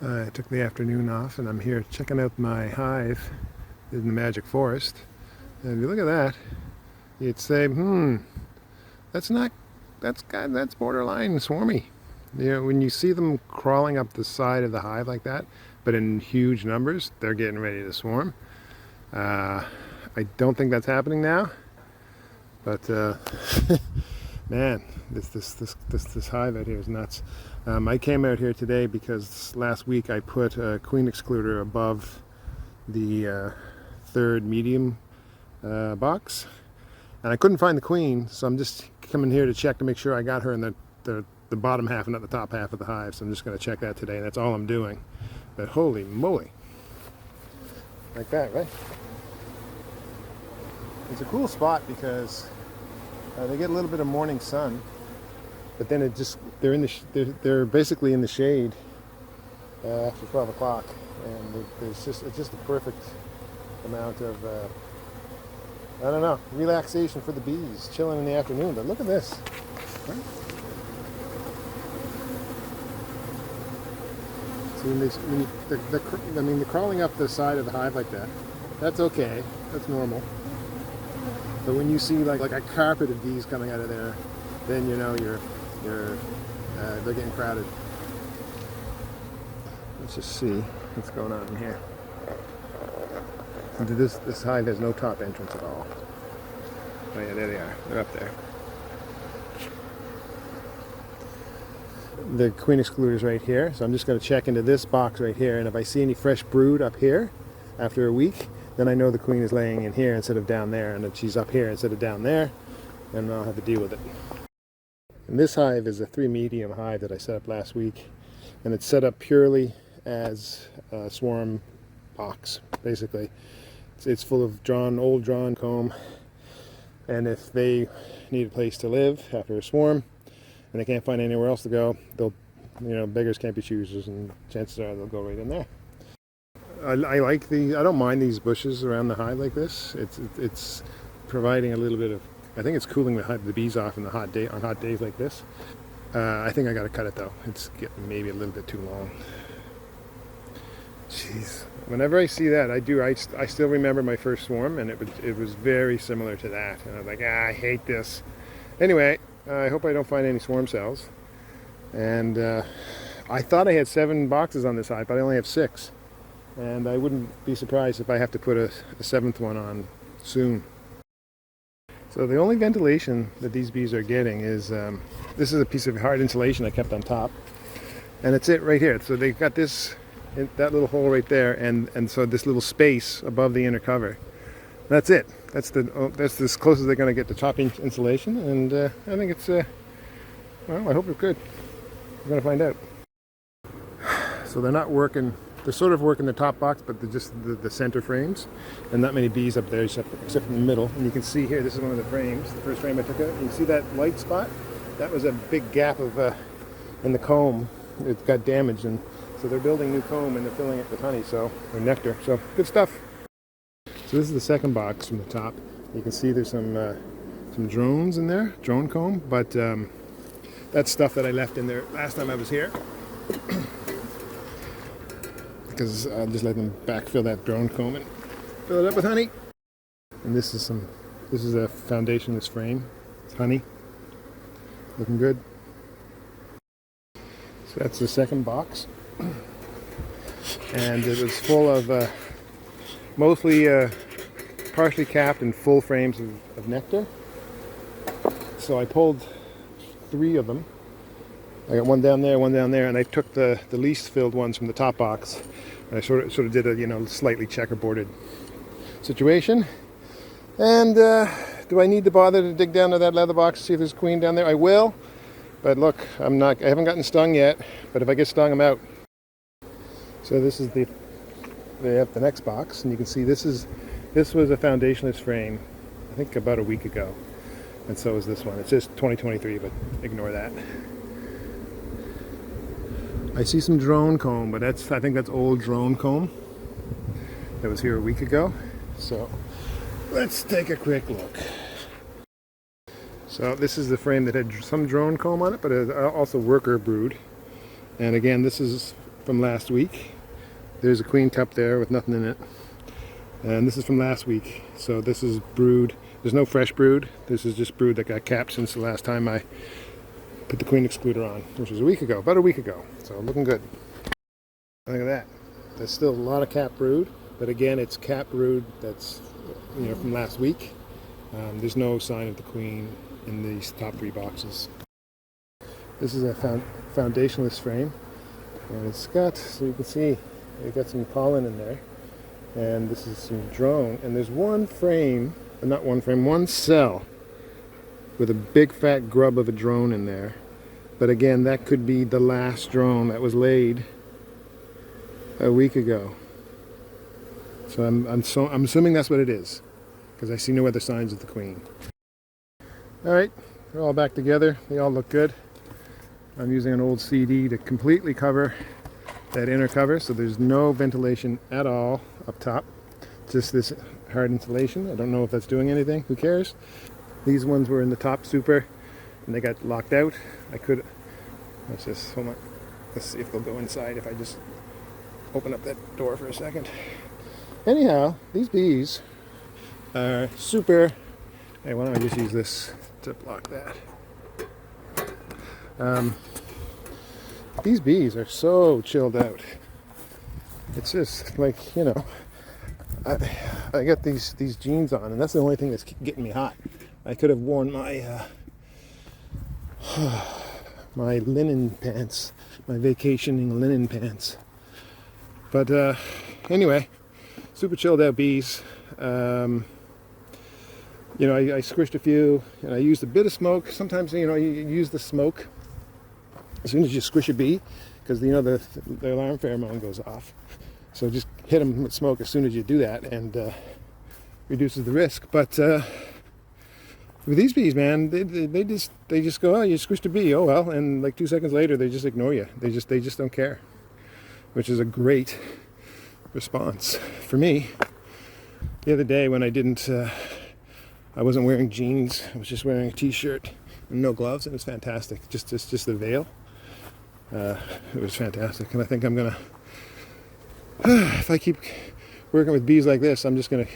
I took the afternoon off and I'm here checking out my hive in the Magic Forest. And if you look at that, you'd say, that's not, that's borderline swarmy. You know, when you see them crawling up the side of the hive like that, but in huge numbers, they're getting ready to swarm. I don't think that's happening now, but man, this hive out here is nuts. I came out here today because last week I put a queen excluder above the third medium box, and I couldn't find the queen, so I'm just coming here to check to make sure I got her in the bottom half and not the top half of the hive. So I'm just going to check that today, and that's all I'm doing. But holy moly, like that, right? It's a cool spot because they get a little bit of morning sun, but then they're basically in the shade after 12 o'clock, and it's just the perfect amount of I don't know, relaxation for the bees, chilling in the afternoon. But look at this. Right? See, they're crawling up the side of the hive like that. That's okay. That's normal. But when you see like a carpet of bees coming out of there, then you know they're getting crowded. Let's just see what's going on in here. This hive has no top entrance at all. Oh yeah, there they are. They're up there. The queen excluder is right here, so I'm just going to check into this box right here, and if I see any fresh brood up here after a week, then I know the queen is laying in here instead of down there, and if she's up here instead of down there, then I'll have to deal with it. And this hive is a 3 medium hive that I set up last week, and it's set up purely as a swarm box, basically. It's full of old drawn comb, and if they need a place to live after a swarm and they can't find anywhere else to go, beggars can't be choosers, and chances are they'll go right in there. I don't mind these bushes around the hive like this. It's providing a little bit of, I think it's cooling the bees off on hot days like this. I think I got to cut it though. It's getting maybe a little bit too long. Jeez. Whenever I see that, I still remember my first swarm, and it was very similar to that. And I was like, I hate this. Anyway, I hope I don't find any swarm cells. And I thought I had 7 boxes on this hive, but I only have 6. And I wouldn't be surprised if I have to put a 7th one on soon. So the only ventilation that these bees are getting is, this is a piece of hard insulation I kept on top. And it's it right here. So they got this, that little hole right there, and so this little space above the inner cover. That's it. That's as close as they're going to get to top insulation, and I think it's, well, I hope it's good. We're going to find out. So they're not working, they're sort of working the top box, but they're just the center frames, and not many bees up there except in the middle. And you can see here, this is one of the frames, the first frame I took out. You see that light spot? That was a big gap of in the comb. It got damaged, and so they're building new comb and they're filling it with honey, or nectar. So good stuff. So this is the second box from the top. You can see there's some drones in there, drone comb, but that's stuff that I left in there last time I was here. Because I just let them backfill that drone comb and fill it up with honey. And this is a foundationless frame. It's honey. Looking good. So that's the second box. And it was full of mostly partially capped and full frames of nectar. So I pulled 3 of them. I got one down there, and I took the least filled ones from the top box, and I sort of did a slightly checkerboarded situation. And do I need to bother to dig down to that leather box to see if there's a queen down there? I will, but look, I haven't gotten stung yet, but if I get stung, I'm out. So this is the next box, and you can see this was a foundationless frame, I think about a week ago, and so is this one. It says 2023, but ignore that. I see some drone comb, but I think that's old drone comb that was here a week ago. So let's take a quick look. So this is the frame that had some drone comb on it, but also worker brood. And again, this is from last week. There's a queen cup there with nothing in it. And this is from last week. So this is brood. There's no fresh brood. This is just brood that got capped since the last time I put the queen excluder on, which was a week ago, about a week ago. So looking good. Look at that. There's still a lot of capped brood, but again, it's capped brood that's from last week. There's no sign of the queen in these top 3 boxes. This is a foundationless frame, and it's got, so you can see, it's got some pollen in there, and this is some drone, and there's one frame, not one frame, one cell with a big fat grub of a drone in there. But again, that could be the last drone that was laid a week ago. So I'm assuming that's what it is, because I see no other signs of the queen. All right, they're all back together. They all look good. I'm using an old CD to completely cover that inner cover, so there's no ventilation at all up top. Just this hard insulation. I don't know if that's doing anything. Who cares? These ones were in the top super, and they got locked out. Let's just, hold on. Let's see if they'll go inside if I just open up that door for a second. Anyhow, these bees are super. Hey, why don't I just use this to block that? These bees are so chilled out. It's just like, I got these jeans on, and that's the only thing that's getting me hot. I could have worn my my linen pants, my vacationing linen pants. But anyway, super chilled out bees. I squished a few, and I used a bit of smoke. Sometimes you use the smoke as soon as you squish a bee, because the alarm pheromone goes off. So just hit them with smoke as soon as you do that, and reduces the risk. But with these bees, man, they just go, oh, you squished a bee, oh well, and like 2 seconds later they just ignore you. They just don't care, which is a great response for me. The other day when I wasn't wearing jeans, I was just wearing a t-shirt and no gloves, and it was fantastic. Just the veil. It was fantastic, and I think I'm gonna. If I keep working with bees like this, I'm just gonna.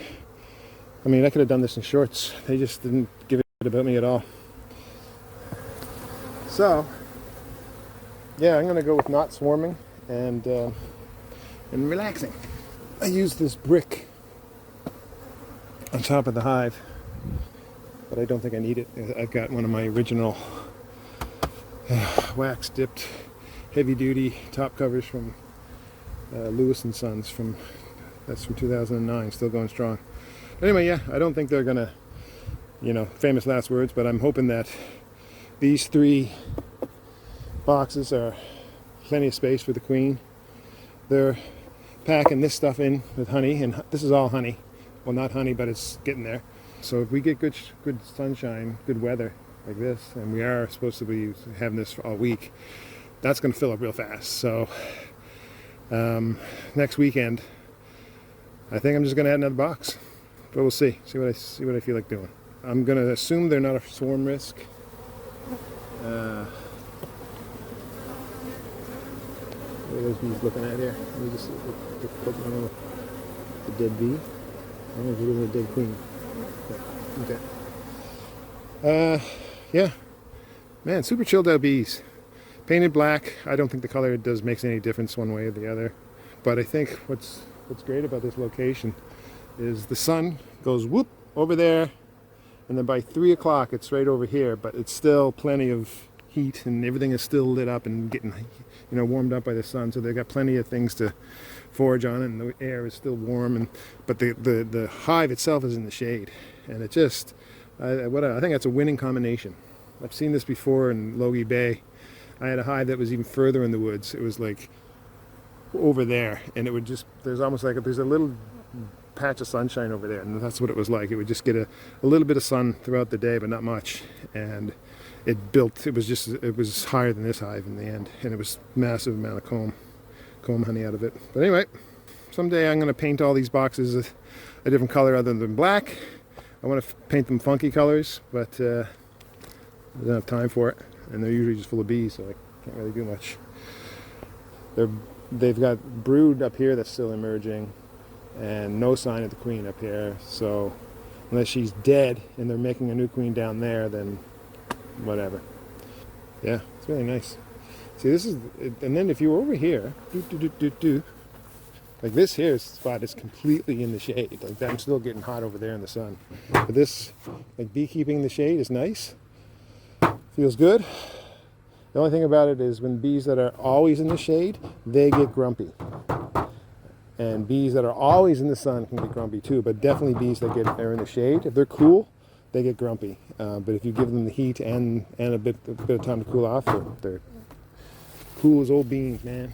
I mean, I could have done this in shorts. They just didn't give a shit about me at all. So, yeah, I'm gonna go with not swarming and relaxing. I use this brick on top of the hive, but I don't think I need it. I've got one of my original wax dipped heavy duty top covers from Lewis & Sons that's from 2009, still going strong. Anyway, yeah, I don't think they're gonna, famous last words, but I'm hoping that these 3 boxes are plenty of space for the queen. They're packing this stuff in with honey, and this is all honey. Well, not honey, but it's getting there. So if we get good sunshine, good weather like this, and we are supposed to be having this all week, that's going to fill up real fast. So next weekend, I think I'm just going to add another box, but we'll see what I feel like doing. I'm going to assume they're not a swarm risk. What are those bees looking at here? Let me just look the dead bee. I don't know if it is a dead queen. Okay. Yeah. Man, super chilled out bees. Painted black. I don't think the color makes any difference one way or the other. But I think what's great about this location is the sun goes whoop over there, and then by 3 o'clock it's right over here, but it's still plenty of heat and everything is still lit up and getting warmed up by the sun, so they've got plenty of things to forage on, and the air is still warm, but the hive itself is in the shade, and it just I think that's a winning combination. I've seen this before in Logie Bay. I had a hive that was even further in the woods. It was like over there, and it would just, there's almost like there's a little patch of sunshine over there, and that's what it was like. It would just get a little bit of sun throughout the day, but not much, and it was higher than this hive in the end, and it was massive amount of comb honey out of it. But anyway, someday I'm going to paint all these boxes a different color other than black. I want to paint them funky colors, but I don't have time for it, and they're usually just full of bees, so I can't really do much. They're they've got brood up here that's still emerging, and no sign of the queen up here. So unless she's dead and they're making a new queen down there, then whatever. Yeah, it's really nice. See, this is, and then if you were over here, like this here spot is completely in the shade. Like I'm still getting hot over there in the sun. But this, like beekeeping in the shade is nice. Feels good. The only thing about it is when bees that are always in the shade, they get grumpy. And bees that are always in the sun can get grumpy too, but definitely bees that are in the shade, if they're cool, they get grumpy. But if you give them the heat and a bit of time to cool off, they're cool as old beans, man.